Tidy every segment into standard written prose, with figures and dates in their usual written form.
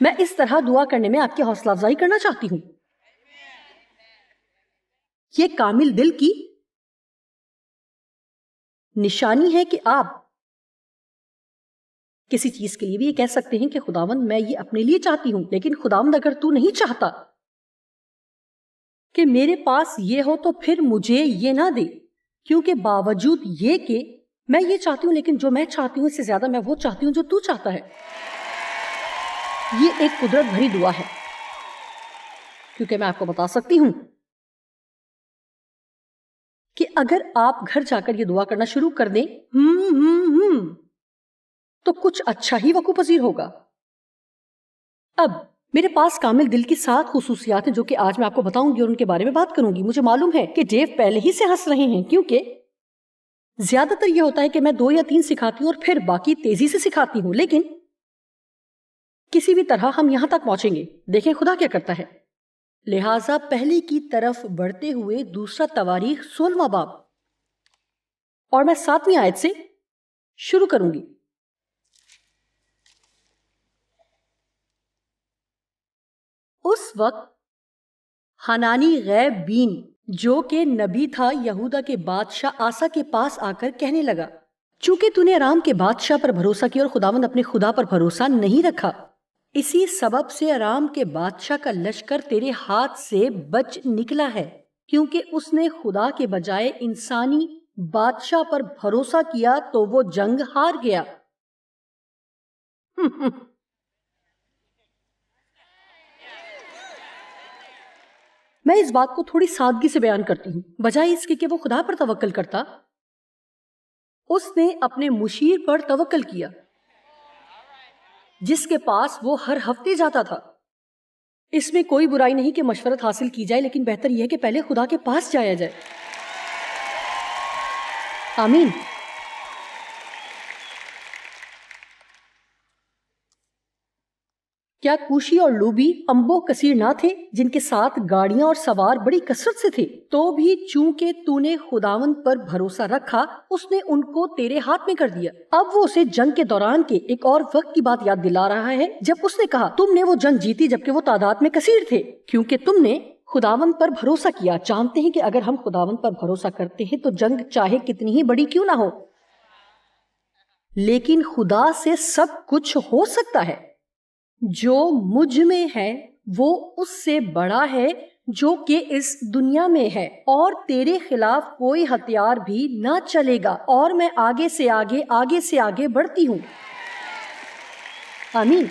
میں اس طرح دعا کرنے میں آپ کی حوصلہ افزائی کرنا چاہتی ہوں. یہ کامل دل کی نشانی ہے کہ آپ کسی چیز کے لیے بھی یہ کہہ سکتے ہیں کہ خداوند میں یہ اپنے لیے چاہتی ہوں، لیکن خداوند اگر تو نہیں چاہتا کہ میرے پاس یہ ہو تو پھر مجھے یہ نہ دے، کیونکہ باوجود یہ کہ میں یہ چاہتی ہوں لیکن جو میں چاہتی ہوں اس سے زیادہ میں وہ چاہتی ہوں جو تو چاہتا ہے. یہ ایک قدرت بھری دعا ہے، کیونکہ میں آپ کو بتا سکتی ہوں کہ اگر آپ گھر جا کر یہ دعا کرنا شروع کر دیں تو کچھ اچھا ہی وقوع پذیر ہوگا. اب میرے پاس کامل دل کی 7 خصوصیات ہیں جو کہ آج میں آپ کو بتاؤں گی اور ان کے بارے میں بات کروں گی. مجھے معلوم ہے کہ ڈیو پہلے ہی سے ہنس رہے ہیں، کیونکہ زیادہ تر یہ ہوتا ہے کہ میں 2 یا 3 سکھاتی ہوں اور پھر باقی تیزی سے سکھاتی ہوں، لیکن کسی بھی طرح ہم یہاں تک پہنچیں گے. دیکھیں خدا کیا کرتا ہے. لہٰذا پہلے کی طرف بڑھتے ہوئے دوسرا تواریخ 16واں باب، اور میں 7ویں آیت سے شروع کروں گی. اس وقت حنانی غیب بین جو کہ نبی تھا یہودا کے بادشاہ آسا کے پاس آ کر کہنے لگا، چونکہ تو نے ارام کے بادشاہ پر بھروسہ کیا اور خداوند اپنے خدا پر بھروسہ نہیں رکھا، اسی سبب سے ارام کے بادشاہ کا لشکر تیرے ہاتھ سے بچ نکلا ہے، کیونکہ اس نے خدا کے بجائے انسانی بادشاہ پر بھروسہ کیا تو وہ جنگ ہار گیا. میں اس بات کو تھوڑی سادگی سے بیان کرتی ہوں، بجائے اس کے کہ وہ خدا پر توکل کرتا، اس نے اپنے مشیر پر توکل کیا جس کے پاس وہ ہر ہفتے جاتا تھا. اس میں کوئی برائی نہیں کہ مشورت حاصل کی جائے، لیکن بہتر یہ ہے کہ پہلے خدا کے پاس جایا جائے. آمین. کیا کوشی اور لوبی امبو کثیر نہ تھے جن کے ساتھ گاڑیاں اور سوار بڑی کثرت سے تھے؟ تو بھی چونکہ تو نے خداوند پر بھروسہ رکھا اس نے ان کو تیرے ہاتھ میں کر دیا. اب وہ اسے جنگ کے دوران کے ایک اور وقت کی بات یاد دلا رہا ہے جب اس نے کہا تم نے وہ جنگ جیتی جبکہ وہ تعداد میں کثیر تھے، کیونکہ تم نے خداوند پر بھروسہ کیا. جانتے ہیں کہ اگر ہم خداوند پر بھروسہ کرتے ہیں تو جنگ چاہے کتنی ہی بڑی کیوں نہ ہو، لیکن خدا سے سب کچھ ہو سکتا ہے. جو مجھ میں ہے وہ اس سے بڑا ہے جو کہ اس دنیا میں ہے، اور تیرے خلاف کوئی ہتھیار بھی نہ چلے گا، اور میں آگے سے آگے بڑھتی ہوں. آمین.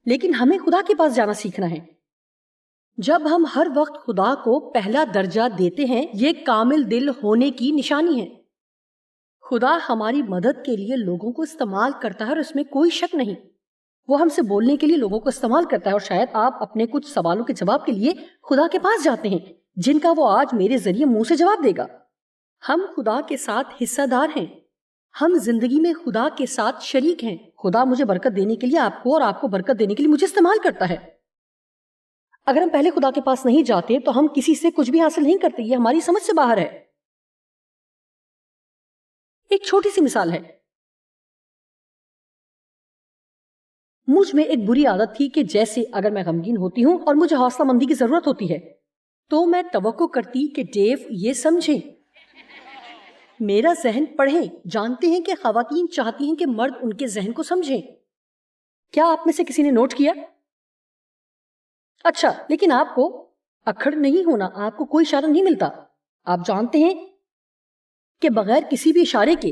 لیکن ہمیں خدا کے پاس جانا سیکھنا ہے. جب ہم ہر وقت خدا کو پہلا درجہ دیتے ہیں، یہ کامل دل ہونے کی نشانی ہے. خدا ہماری مدد کے لیے لوگوں کو استعمال کرتا ہے اور اس میں کوئی شک نہیں. وہ ہم سے بولنے کے لیے لوگوں کو استعمال کرتا ہے، اور شاید آپ اپنے کچھ سوالوں کے جواب کے لیے خدا کے پاس جاتے ہیں جن کا وہ آج میرے ذریعے منہ سے جواب دے گا. ہم خدا کے ساتھ حصہ دار ہیں، ہم زندگی میں خدا کے ساتھ شریک ہیں. خدا مجھے برکت دینے کے لیے آپ کو اور آپ کو برکت دینے کے لیے مجھے استعمال کرتا ہے. اگر ہم پہلے خدا کے پاس نہیں جاتے تو ہم کسی سے کچھ بھی حاصل نہیں کرتے. یہ ہماری سمجھ سے باہر ہے. ایک چھوٹی سی مثال ہے. مجھ میں ایک بری عادت تھی کہ جیسے اگر میں غمگین ہوتی ہوں اور مجھے حوصلہ مندی کی ضرورت ہوتی ہے تو میں توقع کرتی کہ ڈیو یہ سمجھیں، میرا ذہن پڑھیں. جانتے ہیں کہ خواتین چاہتی ہیں کہ مرد ان کے ذہن کو سمجھیں. کیا آپ میں سے کسی نے نوٹ کیا؟ اچھا، لیکن آپ کو اکھڑ نہیں ہونا، آپ کو کوئی اشارہ نہیں ملتا. آپ جانتے ہیں کہ بغیر کسی بھی اشارے کے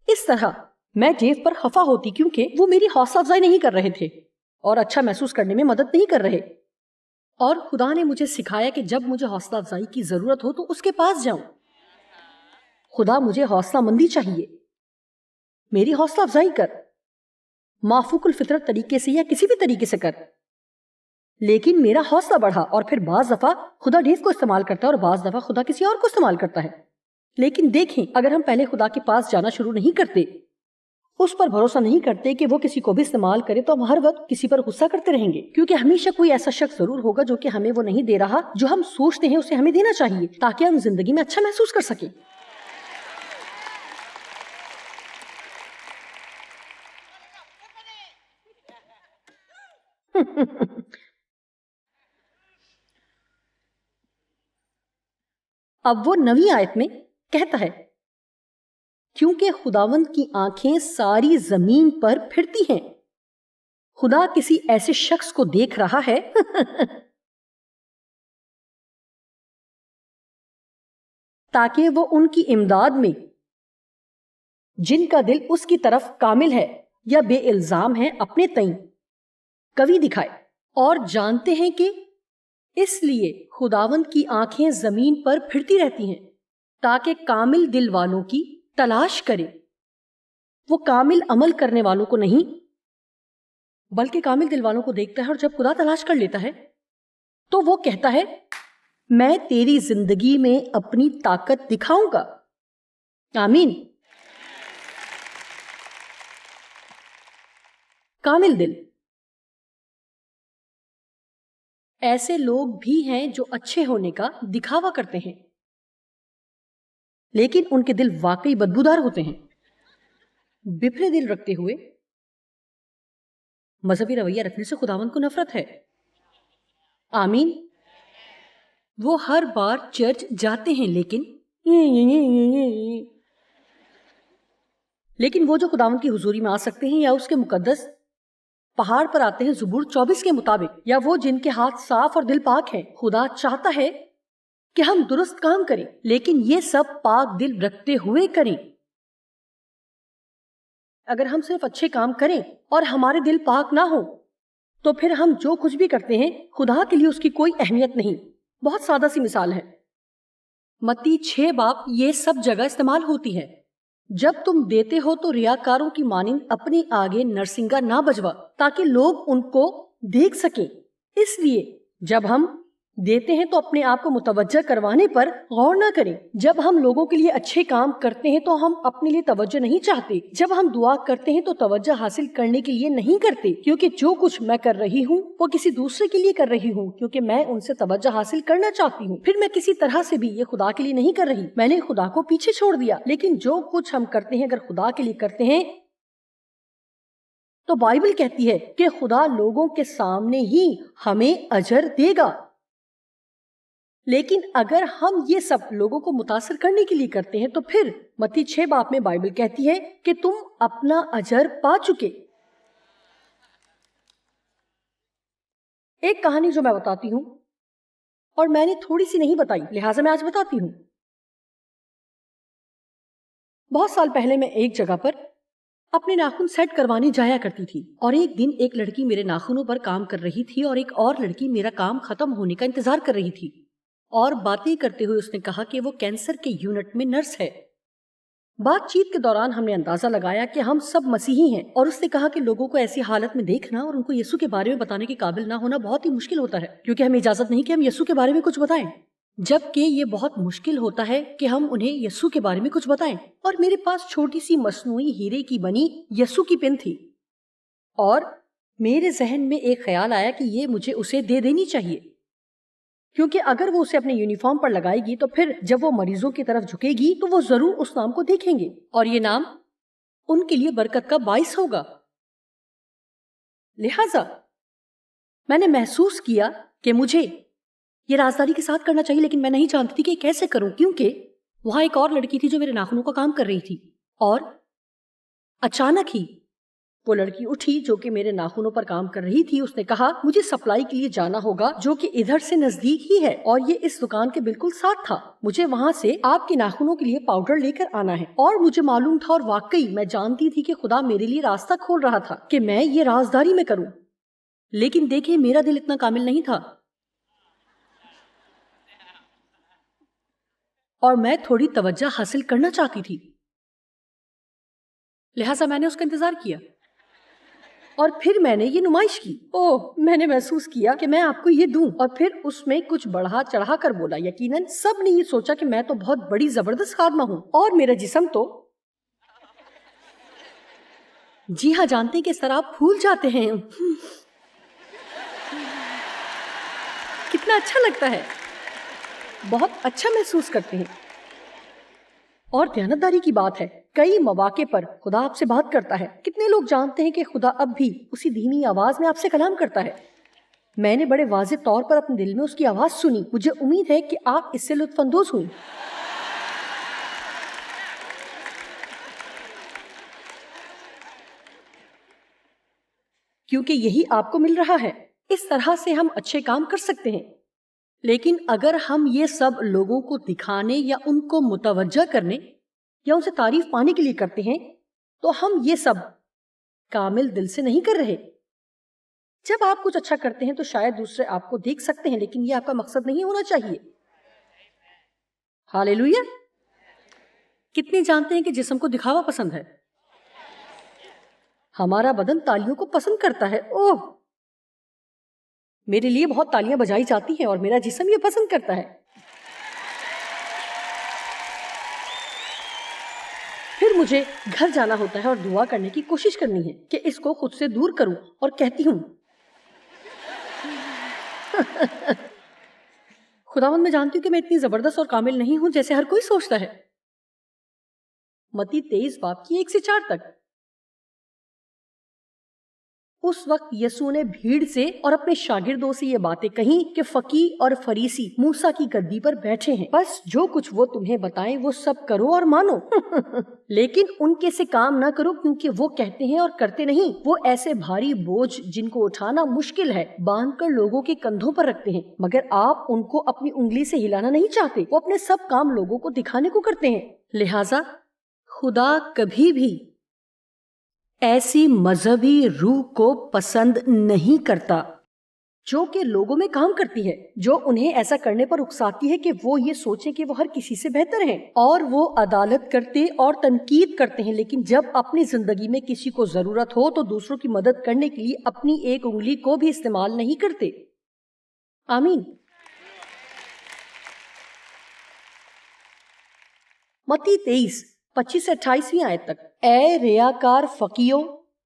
اس طرح میں ڈیو پر خفا ہوتی کیونکہ وہ میری حوصلہ افزائی نہیں کر رہے تھے اور اچھا محسوس کرنے میں مدد نہیں کر رہے. اور خدا نے مجھے سکھایا کہ جب مجھے حوصلہ افزائی کی ضرورت ہو تو اس کے پاس جاؤں. خدا مجھے حوصلہ مندی چاہیے، میری حوصلہ افزائی کر، مافوق الفطرت طریقے سے یا کسی بھی طریقے سے کر. لیکن میرا حوصلہ بڑھا اور پھر بعض دفعہ خدا ڈیو کو استعمال کرتا ہے اور بعض دفعہ خدا کسی اور کو استعمال کرتا ہے. لیکن دیکھیں، اگر ہم پہلے خدا کے پاس جانا شروع نہیں کرتے، اس پر بھروسہ نہیں کرتے کہ وہ کسی کو بھی استعمال کرے، تو ہم ہر وقت کسی پر غصہ کرتے رہیں گے، کیونکہ ہمیشہ کوئی ایسا شخص ضرور ہوگا جو کہ ہمیں وہ نہیں دے رہا جو ہم سوچتے ہیں اسے ہمیں دینا چاہیے تاکہ ہم زندگی میں اچھا محسوس کر سکیں. اب وہ نویں آیت میں کہتا ہے کیونکہ خداوند کی آنکھیں ساری زمین پر پھرتی ہیں. خدا کسی ایسے شخص کو دیکھ رہا ہے تاکہ وہ ان کی امداد میں جن کا دل اس کی طرف کامل ہے یا بے الزام ہے اپنے تئیں کوی دکھائے. اور جانتے ہیں کہ اس لیے خداوند کی آنکھیں زمین پر پھرتی رہتی ہیں تاکہ کامل دل والوں کی تلاش کرے. وہ کامل عمل کرنے والوں کو نہیں بلکہ کامل دل والوں کو دیکھتا ہے، اور جب خدا تلاش کر لیتا ہے تو وہ کہتا ہے میں تیری زندگی میں اپنی طاقت دکھاؤں گا. آمین. کامل دل. ایسے لوگ بھی ہیں جو اچھے ہونے کا دکھاوا کرتے ہیں لیکن ان کے دل واقعی بدبودار ہوتے ہیں. بپھرے دل رکھتے ہوئے مذہبی رویہ رکھنے سے خداوند کو نفرت ہے. آمین. وہ ہر بار چرچ جاتے ہیں لیکن وہ جو خداوند کی حضوری میں آ سکتے ہیں یا اس کے مقدس پہاڑ پر آتے ہیں زبور 24 کے مطابق، یا وہ جن کے ہاتھ صاف اور دل پاک ہیں. خدا چاہتا ہے کہ ہم درست کام کریں لیکن یہ سب پاک دل رکھتے ہوئے کریں. اگر ہم صرف اچھے کام کریں اور ہمارے دل پاک نہ ہو تو پھر ہم جو کچھ بھی کرتے ہیں خدا کے لیے اس کی کوئی اہمیت نہیں. بہت سادہ سی مثال ہے، متی 6 باب یہ سب جگہ استعمال ہوتی ہے. جب تم دیتے ہو تو ریاکاروں کی مانند اپنے آگے نرسنگا نہ بجوا تاکہ لوگ ان کو دیکھ سکیں. اس لیے جب ہم دیتے ہیں تو اپنے آپ کو متوجہ کروانے پر غور نہ کریں. جب ہم لوگوں کے لیے اچھے کام کرتے ہیں تو ہم اپنے لیے توجہ نہیں چاہتے. جب ہم دعا کرتے ہیں تو توجہ حاصل کرنے کے لیے نہیں کرتے، کیونکہ جو کچھ میں کر رہی ہوں وہ کسی دوسرے کے لیے کر رہی ہوں کیونکہ میں ان سے توجہ حاصل کرنا چاہتی ہوں. پھر میں کسی طرح سے بھی یہ خدا کے لیے نہیں کر رہی، میں نے خدا کو پیچھے چھوڑ دیا. لیکن جو کچھ ہم کرتے ہیں اگر خدا کے لیے کرتے ہیں تو بائبل کہتی ہے کہ خدا لوگوں کے سامنے ہی ہمیں اجر دے گا. لیکن اگر ہم یہ سب لوگوں کو متاثر کرنے کے لیے کرتے ہیں تو پھر متی 6 باب میں بائبل کہتی ہے کہ تم اپنا اجر پا چکے. ایک کہانی جو میں بتاتی ہوں، اور میں نے تھوڑی سی نہیں بتائی لہٰذا میں آج بتاتی ہوں. بہت سال پہلے میں ایک جگہ پر اپنے ناخن سیٹ کروانے جایا کرتی تھی، اور ایک دن ایک لڑکی میرے ناخنوں پر کام کر رہی تھی اور ایک اور لڑکی میرا کام ختم ہونے کا انتظار کر رہی تھی. اور باتیں کرتے ہوئے اس نے کہا کہ وہ کینسر کے یونٹ میں نرس ہے. بات چیت کے دوران ہم نے اندازہ لگایا کہ ہم سب مسیحی ہیں، اور اس نے کہا کہ لوگوں کو ایسی حالت میں دیکھنا اور ان کو یسوع کے بارے میں بتانے کے قابل نہ ہونا بہت ہی مشکل ہوتا ہے، کیونکہ ہمیں اجازت نہیں کہ ہم یسوع کے بارے میں کچھ بتائیں، جبکہ یہ بہت مشکل ہوتا ہے کہ ہم انہیں یسوع کے بارے میں کچھ بتائیں. اور میرے پاس چھوٹی سی مصنوعی ہیرے کی بنی یسوع کی پن تھی، اور میرے ذہن میں ایک خیال آیا کہ یہ مجھے اسے دے دینی چاہیے، کیونکہ اگر وہ اسے اپنے یونیفارم پر لگائے گی تو پھر جب وہ مریضوں کی طرف جھکے گی تو وہ ضرور اس نام کو دیکھیں گے، اور یہ نام ان کے لیے برکت کا باعث ہوگا. لہٰذا میں نے محسوس کیا کہ مجھے یہ رازداری کے ساتھ کرنا چاہیے، لیکن میں نہیں جانتی تھی کہ کیسے کروں، کیونکہ وہاں ایک اور لڑکی تھی جو میرے ناخنوں کا کام کر رہی تھی. اور اچانک ہی وہ لڑکی اٹھی جو کہ میرے ناخنوں پر کام کر رہی تھی. اس نے کہا مجھے سپلائی کے لیے جانا ہوگا جو کہ ادھر سے نزدیک ہی ہے، اور یہ اس دکان کے بالکل ساتھ تھا. مجھے وہاں سے آپ کے ناخنوں کے لیے پاؤڈر لے کر آنا ہے. اور مجھے معلوم تھا، اور واقعی میں جانتی تھی کہ خدا میرے لیے راستہ کھول رہا تھا کہ میں یہ رازداری میں کروں. لیکن دیکھیں میرا دل اتنا کامل نہیں تھا، اور میں تھوڑی توجہ حاصل کرنا چاہتی تھی. لہٰذا میں نے اس کا انتظار کیا، اور پھر میں نے یہ نمائش کی. میں نے محسوس کیا کہ میں آپ کو یہ دوں، اور پھر اس میں کچھ بڑھا چڑھا کر بولا. یقیناً سب نے یہ سوچا کہ میں تو بہت بڑی زبردست خادمہ ہوں، اور میرا جسم تو جی ہاں جانتے ہیں کہ اس طرح آپ پھول جاتے ہیں. کتنا اچھا لگتا ہے، بہت اچھا محسوس کرتے ہیں. اور دیانتداری کی بات ہے کئی مواقع پر خدا آپ سے بات کرتا ہے. کتنے لوگ جانتے ہیں کہ خدا اب بھی اسی دھیمی آواز میں آپ سے کلام کرتا ہے؟ میں نے بڑے واضح طور پر اپنے دل میں اس کی آواز سنی. مجھے امید ہے کہ آپ اس سے لطف اندوز ہوئیں. کیونکہ یہی آپ کو مل رہا ہے. اس طرح سے ہم اچھے کام کر سکتے ہیں. لیکن اگر ہم یہ سب لوگوں کو دکھانے یا ان کو متوجہ کرنے یا ان سے تعریف پانے کے لیے کرتے ہیں تو ہم یہ سب کامل دل سے نہیں کر رہے. جب آپ کچھ اچھا کرتے ہیں تو شاید دوسرے آپ کو دیکھ سکتے ہیں، لیکن یہ آپ کا مقصد نہیں ہونا چاہیے. ہاللیلویا. کتنے جانتے ہیں کہ جسم کو دکھاوا پسند ہے؟ ہمارا بدن تالیوں کو پسند کرتا ہے. اوہ، میرے لیے بہت تالیاں بجائی جاتی ہیں اور میرا جسم یہ پسند کرتا ہے. پھر مجھے گھر جانا ہوتا ہے اور دعا کرنے کی کوشش کرنی ہے کہ اس کو خود سے دور کروں، اور کہتی ہوں خداوند، میں جانتی ہوں کہ میں اتنی زبردست اور کامل نہیں ہوں جیسے ہر کوئی سوچتا ہے. متی 23 باب کی 1 سے 4 تک. اس وقت یسوع نے بھیڑ سے اور اپنے شاگردوں سے یہ باتیں کہیں کہ فقیہ اور فریسی موسیٰ کی گدی پر بیٹھے ہیں، بس جو کچھ وہ تمہیں بتائیں وہ سب کرو اور مانو. لیکن ان کے سے کام نہ کرو، کیونکہ وہ کہتے ہیں اور کرتے نہیں. وہ ایسے بھاری بوجھ جن کو اٹھانا مشکل ہے باندھ کر لوگوں کے کندھوں پر رکھتے ہیں، مگر آپ ان کو اپنی انگلی سے ہلانا نہیں چاہتے. وہ اپنے سب کام لوگوں کو دکھانے کو کرتے ہیں. لہٰذا خدا کبھی بھی ایسی مذہبی روح کو پسند نہیں کرتا جو کہ لوگوں میں کام کرتی ہے، جو انہیں ایسا کرنے پر اکساتی ہے کہ وہ یہ سوچیں کہ وہ ہر کسی سے بہتر ہیں، اور وہ عدالت کرتے اور تنقید کرتے ہیں، لیکن جب اپنی زندگی میں کسی کو ضرورت ہو تو دوسروں کی مدد کرنے کے لیے اپنی ایک انگلی کو بھی استعمال نہیں کرتے. آمین. متی 23 25 سے 28 آیت تک. اے ریاکار فقیوں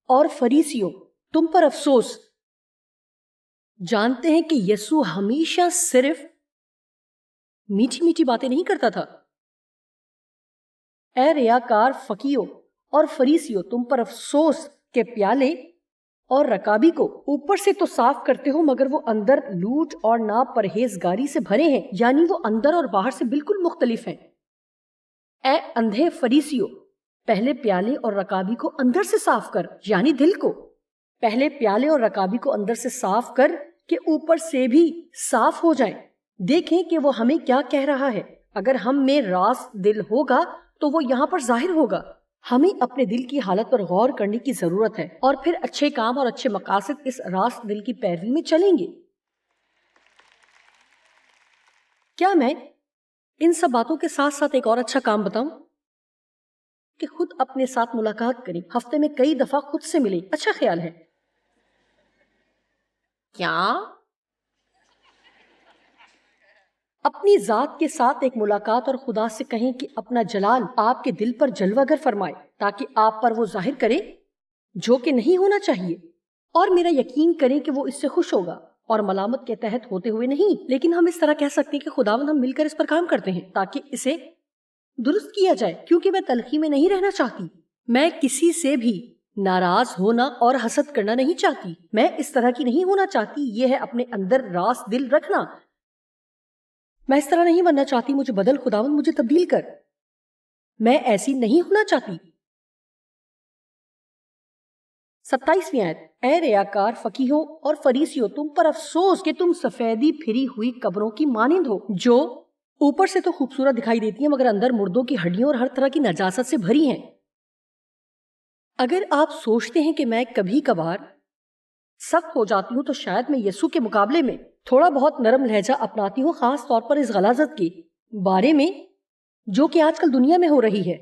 اور فریسیوں، تم پر افسوس. جانتے ہیں کہ یسوع ہمیشہ صرف میٹھی میٹھی باتیں نہیں کرتا تھا. اے ریاکار فقیوں اور فریسیوں، تم پر افسوس کہ پیالے اور رکابی کو اوپر سے تو صاف کرتے ہو مگر وہ اندر لوٹ اور ناپرہیزگاری سے بھرے ہیں، یعنی وہ اندر اور باہر سے بالکل مختلف ہیں. اے اندھے فریسیوں، پہلے پیالے اور رکابی کو اندر سے صاف کر، یعنی دل کو. پہلے پیالے اور رکابی کو اندر سے صاف کر کہ اوپر سے بھی صاف ہو جائیں. دیکھیں کہ وہ ہمیں کیا کہہ رہا ہے. اگر ہم میں راست دل ہوگا تو وہ یہاں پر ظاہر ہوگا. ہمیں اپنے دل کی حالت پر غور کرنے کی ضرورت ہے، اور پھر اچھے کام اور اچھے مقاصد اس راست دل کی پیروی میں چلیں گے. کیا میں ان سب باتوں کے ساتھ ساتھ ایک اور اچھا کام بتاؤں کہ خود اپنے ساتھ ملاقات کریں، ہفتے میں کئی دفعہ خود سے ملیں. اچھا خیال ہے کیا؟ اپنی ذات کے ساتھ ایک ملاقات اور خدا سے کہیں کہ اپنا جلال آپ کے دل پر جلوہ گر فرمائے تاکہ آپ پر وہ ظاہر کرے جو کہ نہیں ہونا چاہیے، اور میرا یقین کریں کہ وہ اس سے خوش ہوگا، اور ملامت کے تحت ہوتے ہوئے نہیں. لیکن ہم اس طرح کہہ سکتے ہیں کہ خداوند ہم مل کر اس پر کام کرتے ہیں تاکہ اسے درست کیا جائے، کیونکہ میں تلخی میں نہیں رہنا چاہتی. میں کسی سے بھی ناراض ہونا اور حسد کرنا نہیں چاہتی. میں اس طرح کی نہیں ہونا چاہتی. یہ ہے اپنے اندر راست دل رکھنا. میں اس طرح نہیں بننا چاہتی. مجھے بدل خداوند، مجھے تبدیل کر. میں ایسی نہیں ہونا چاہتی. 27ویں آیت. اے ریاکار فقیہوں اور فریسیوں، تم پر افسوس کہ تم سفیدی پھری ہوئی قبروں کی مانند ہو، جو اوپر سے تو خوبصورت دکھائی دیتی ہیں مگر اندر مردوں کی ہڈیوں اور ہر طرح کی نجاست سے بھری ہیں. اگر آپ سوچتے ہیں کہ میں کبھی کبھار سخت ہو جاتی ہوں تو شاید میں یسوع کے مقابلے میں تھوڑا بہت نرم لہجہ اپناتی ہوں، خاص طور پر اس غلاظت کے بارے میں جو کہ آج کل دنیا میں ہو رہی ہے.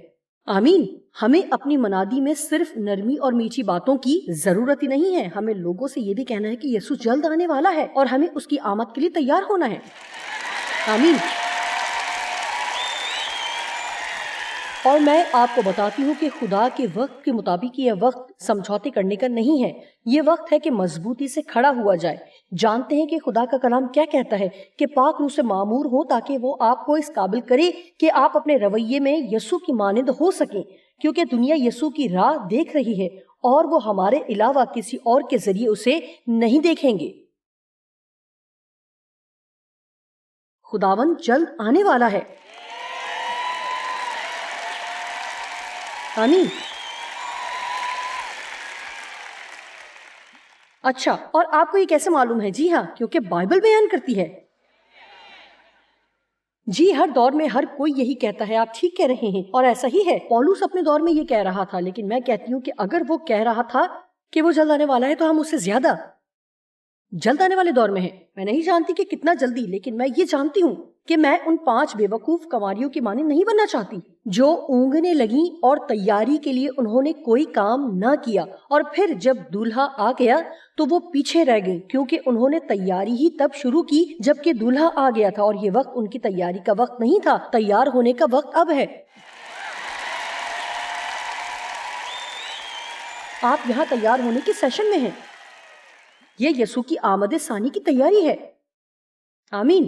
آمین. ہمیں اپنی منادی میں صرف نرمی اور میٹھی باتوں کی ضرورت ہی نہیں ہے. ہمیں لوگوں سے یہ بھی کہنا ہے کہ یسوع جلد آنے والا ہے اور ہمیں اس کی آمد کے لیے تیار ہونا ہے. آمین. اور میں آپ کو بتاتی ہوں کہ خدا کے وقت کے مطابق یہ وقت سمجھوتے کرنے کا نہیں ہے. یہ وقت ہے کہ مضبوطی سے کھڑا ہوا جائے. جانتے ہیں کہ خدا کا کلام کیا کہتا ہے کہ پاک روح سے معمور ہو تاکہ وہ آپ کو اس قابل کرے کہ آپ اپنے رویے میں یسوع کی مانند ہو سکیں. کیونکہ دنیا یسوع کی راہ دیکھ رہی ہے اور وہ ہمارے علاوہ کسی اور کے ذریعے اسے نہیں دیکھیں گے۔ خداوند جلد آنے والا ہے۔ آمین۔ اچھا، اور آپ کو یہ کیسے معلوم ہے؟ جی ہاں، کیونکہ بائبل بیان کرتی ہے۔ جی، ہر دور میں ہر کوئی یہی کہتا ہے، آپ ٹھیک کہہ رہے ہیں، اور ایسا ہی ہے۔ پولس اپنے دور میں یہ کہہ رہا تھا، لیکن میں کہتی ہوں کہ اگر وہ کہہ رہا تھا کہ وہ جلد آنے والا ہے تو ہم اس سے زیادہ جلد آنے والے دور میں ہیں۔ میں نہیں جانتی کہ کتنا جلدی، لیکن میں یہ جانتی ہوں کہ میں ان 5 بے وقوف کنواریوں کی مانند نہیں بننا چاہتی جو اونگنے لگیں اور تیاری کے لیے انہوں نے کوئی کام نہ کیا، اور پھر جب دولہا آ گیا تو وہ پیچھے رہ گئی، کیونکہ انہوں نے تیاری ہی تب شروع کی جبکہ دولہا آ گیا تھا، اور یہ وقت ان کی تیاری کا وقت نہیں تھا، تیار ہونے کا وقت اب ہے۔ آپ یہاں تیار ہونے کے سیشن میں ہیں۔ یہ یسوع کی آمد ثانی کی تیاری ہے۔ آمین۔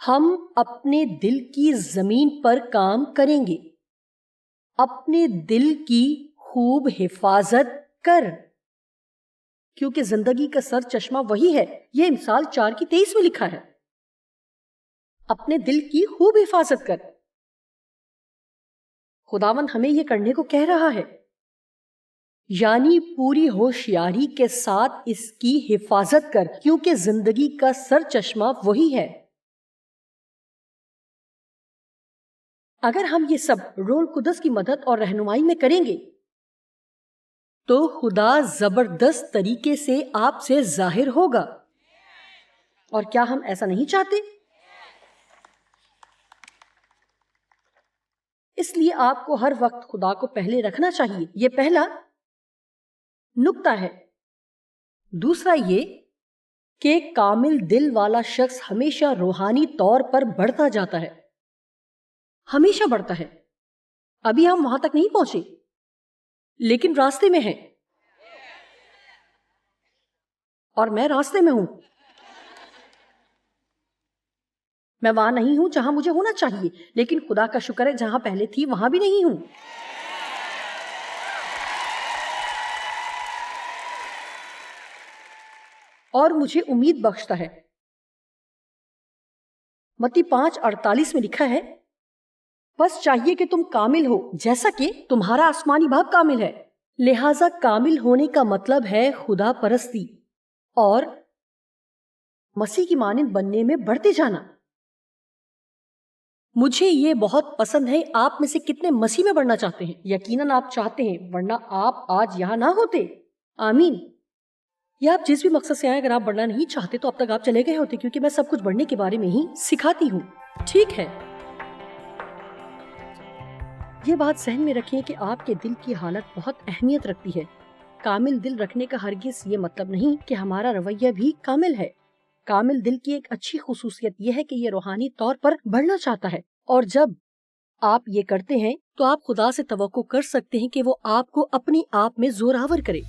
ہم اپنے دل کی زمین پر کام کریں گے، اپنے دل کی خوب حفاظت کر، کیونکہ زندگی کا سر چشمہ وہی ہے۔ یہ امثال 4:23 میں لکھا ہے، اپنے دل کی خوب حفاظت کر۔ خداوند ہمیں یہ کرنے کو کہہ رہا ہے، یعنی پوری ہوشیاری کے ساتھ اس کی حفاظت کر، کیونکہ زندگی کا سر چشمہ وہی ہے۔ اگر ہم یہ سب روح القدس کی مدد اور رہنمائی میں کریں گے تو خدا زبردست طریقے سے آپ سے ظاہر ہوگا۔ اور کیا ہم ایسا نہیں چاہتے؟ اس لیے آپ کو ہر وقت خدا کو پہلے رکھنا چاہیے۔ یہ پہلا نقطہ ہے۔ دوسرا یہ کہ کامل دل والا شخص ہمیشہ روحانی طور پر بڑھتا جاتا ہے، ہمیشہ بڑھتا ہے۔ ابھی ہم وہاں تک نہیں پہنچے، لیکن راستے میں ہیں، اور میں راستے میں ہوں۔ میں وہاں نہیں ہوں جہاں مجھے ہونا چاہیے، لیکن خدا کا شکر ہے جہاں پہلے تھی وہاں بھی نہیں ہوں۔ اور مجھے امید بخشتا ہے۔ متی 5:48 میں لکھا ہے، بس چاہیے کہ تم کامل ہو جیسا کہ تمہارا آسمانی باپ کامل ہے۔ لہذا کامل ہونے کا مطلب ہے خدا پرستی اور مسیح کی مانند بننے میں بڑھتے جانا۔ مجھے یہ بہت پسند ہے۔ آپ میں سے کتنے مسیح میں بڑھنا چاہتے ہیں؟ یقیناً آپ چاہتے ہیں، ورنہ آپ آج یہاں نہ ہوتے۔ آمین۔ یا آپ جس بھی مقصد سے آئے، اگر آپ بڑھنا نہیں چاہتے تو اب تک آپ چلے گئے ہوتے، کیونکہ میں سب کچھ بڑھنے کے بارے میں ہی سکھاتی ہوں۔ ٹھیک ہے، یہ بات ذہن میں رکھیں کہ آپ کے دل کی حالت بہت اہمیت رکھتی ہے۔ کامل دل رکھنے کا ہرگز یہ مطلب نہیں کہ ہمارا رویہ بھی کامل ہے۔ کامل دل کی ایک اچھی خصوصیت یہ ہے کہ یہ روحانی طور پر بڑھنا چاہتا ہے، اور جب آپ یہ کرتے ہیں تو آپ خدا سے توقع کر سکتے ہیں کہ وہ آپ کو اپنے آپ میں زوراور کرے۔